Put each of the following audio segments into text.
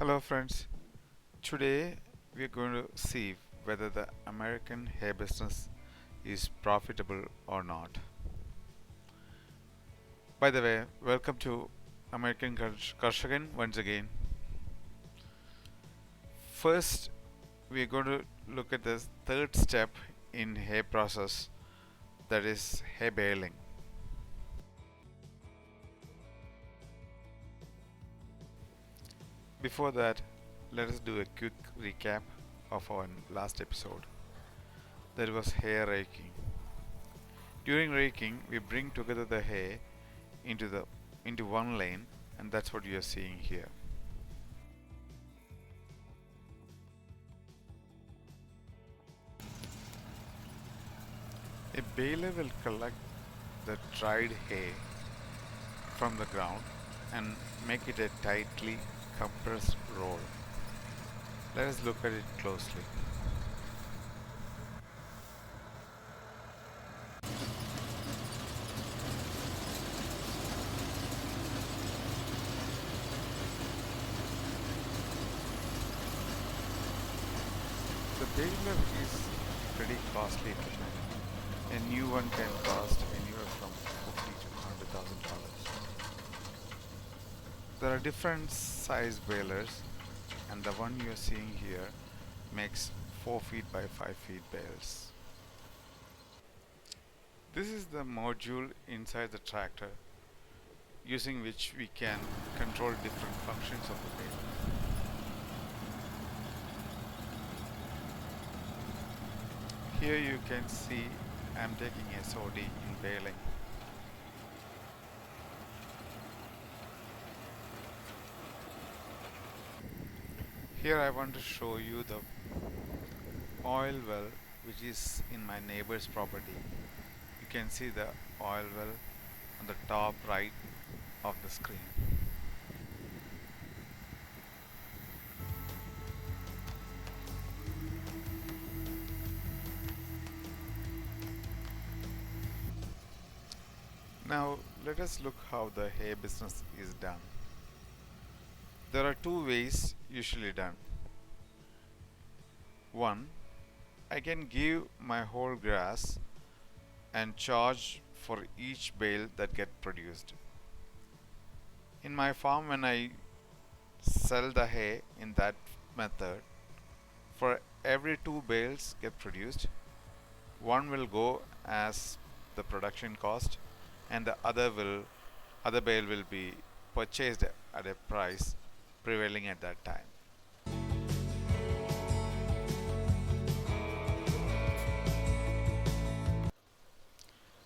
Hello friends, today we are going to see whether the American hay business is profitable or not. By the way, welcome to American Karshakan once again. First, we are going to look at the third step in hay process, that is hay baling. Before that, let us do a quick recap of our last episode. That was hay raking. During raking, we bring together the hay into one lane, and that's what you are seeing here. A baler will collect the dried hay from the ground and make it a tightly compressed roll. Let us look at it closely. The baler is pretty costly machine. A new one can cost anywhere from $50 to $100,000. There are different size balers, and the one you are seeing here makes 4 feet by 5 feet bales. This is the module inside the tractor using which we can control different functions of the baler. Here you can see I'm taking SOD in baling. Here I want to show you the oil well which is in my neighbor's property. You can see the oil well on the top right of the screen. Now let us look how the hay business is done. There are two ways usually done. One, I can give my whole grass and charge for each bale that get produced. In my farm, when I sell the hay in that method, for every two bales get produced, one will go as the production cost and the other bale will be purchased at a price prevailing at that time.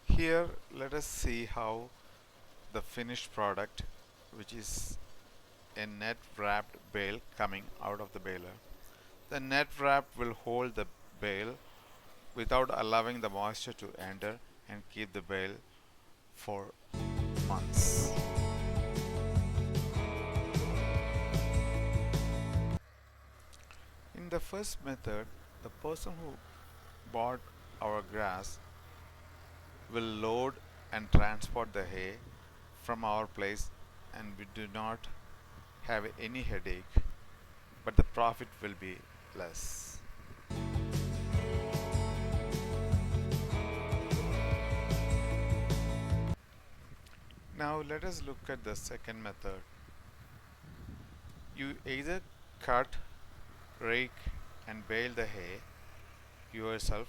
Here let us see how the finished product, which is a net wrapped bale coming out of the baler. The net wrap will hold the bale without allowing the moisture to enter and keep the bale for months. In the first method, the person who bought our grass will load and transport the hay from our place, and we do not have any headache, but the profit will be less. Now let us look at the second method. You either cut, rake and bale the hay yourself,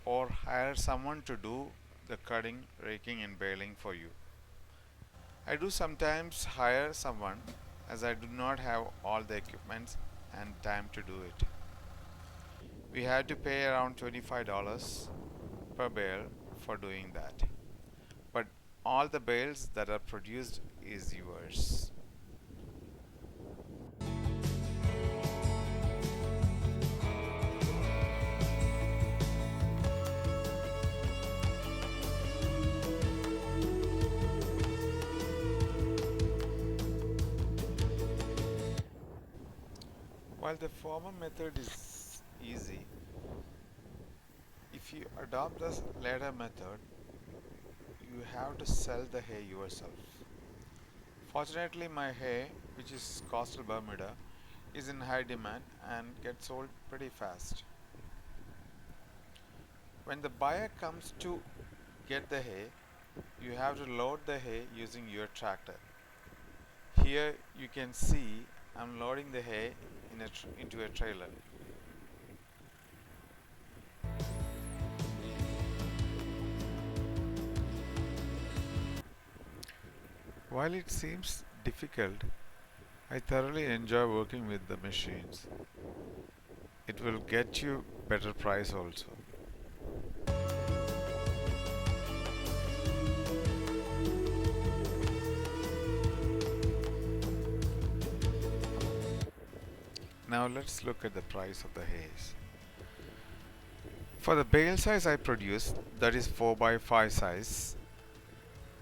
or hire someone to do the cutting, raking and baling for you. I do sometimes hire someone as I do not have all the equipment and time to do it. We have to pay around $25 per bale for doing that. But all the bales that are produced is yours. While the former method is easy, if you adopt the latter method, you have to sell the hay yourself. Fortunately, my hay, which is coastal Bermuda, is in high demand and gets sold pretty fast. When the buyer comes to get the hay, you have to load the hay using your tractor. Here you can see I'm loading the hay into a trailer. While it seems difficult, I thoroughly enjoy working with the machines. It will get you better price also. Now let's look at the price of the hays. For the bale size I produce, that is 4 by 5 size,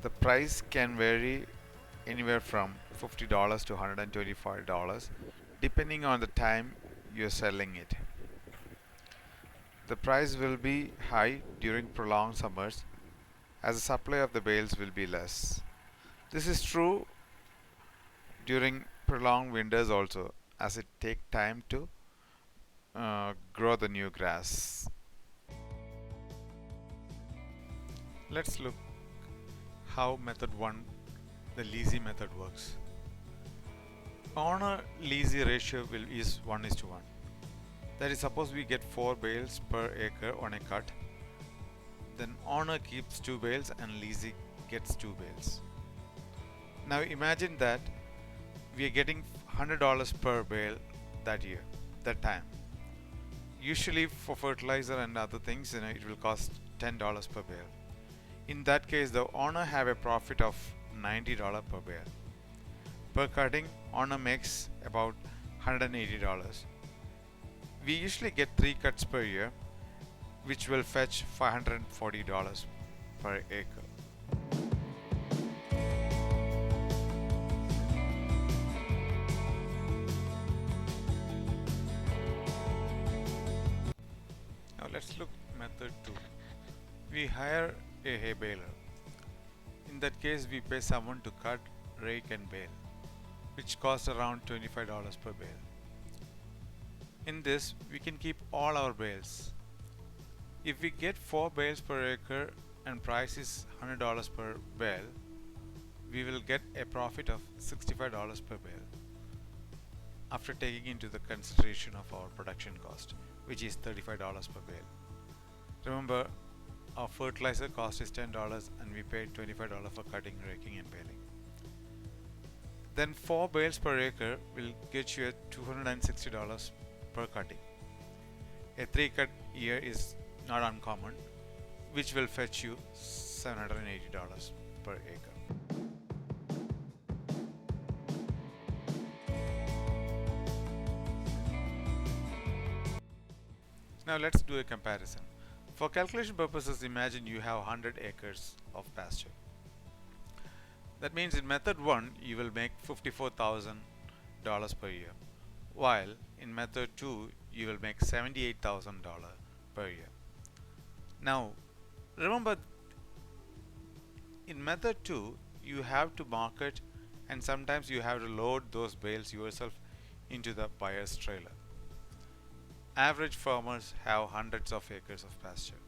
the price can vary anywhere from $50 to $125 depending on the time you're selling it. The price will be high during prolonged summers as the supply of the bales will be less. This is true during prolonged winters also, as it takes time to grow the new grass. Let's look how method 1, the leasy method, works. Owner leasy ratio is 1:1. That is, suppose we get 4 bales per acre on a cut, then owner keeps 2 bales and leasy gets 2 bales. Now imagine that we are getting $100 per bale that time. Usually for fertilizer and other things, it will cost $10 per bale. In that case, the owner have a profit of $90 per bale. Per cutting, owner makes about $180. We usually get 3 cuts per year, which will fetch $540 per acre. Now let's look method 2. We hire a hay baler. In that case, we pay someone to cut, rake and bale, which costs around $25 per bale. In this, we can keep all our bales. If we get 4 bales per acre and price is $100 per bale, we will get a profit of $65 per bale after taking into the consideration of our production cost, which is $35 per bale. Remember, our fertilizer cost is $10 and we paid $25 for cutting, raking and baling. Then 4 bales per acre will get you at $260 per cutting. A 3 cut year is not uncommon, which will fetch you $780 per acre. Now let's do a comparison. For calculation purposes, imagine you have 100 acres of pasture. That means in method 1 you will make $54,000 per year, while in method 2 you will make $78,000 per year. Now remember, in method 2 you have to market and sometimes you have to load those bales yourself into the buyer's trailer. Average farmers have hundreds of acres of pasture.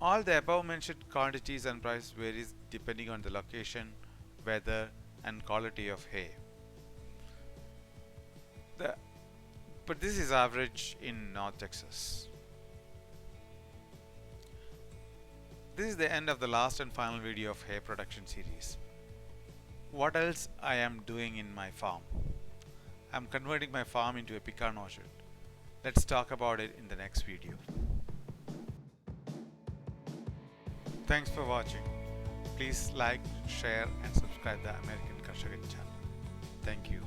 All the above mentioned quantities and price varies depending on the location, weather and quality of hay. But this is average in North Texas. This is the end of the last and final video of hay production series. What else I am doing in my farm? I am converting my farm into a pecan orchard. Let's talk about it in the next video. Thanks for watching. Please like, share and subscribe the American Karshakan channel. Thank you.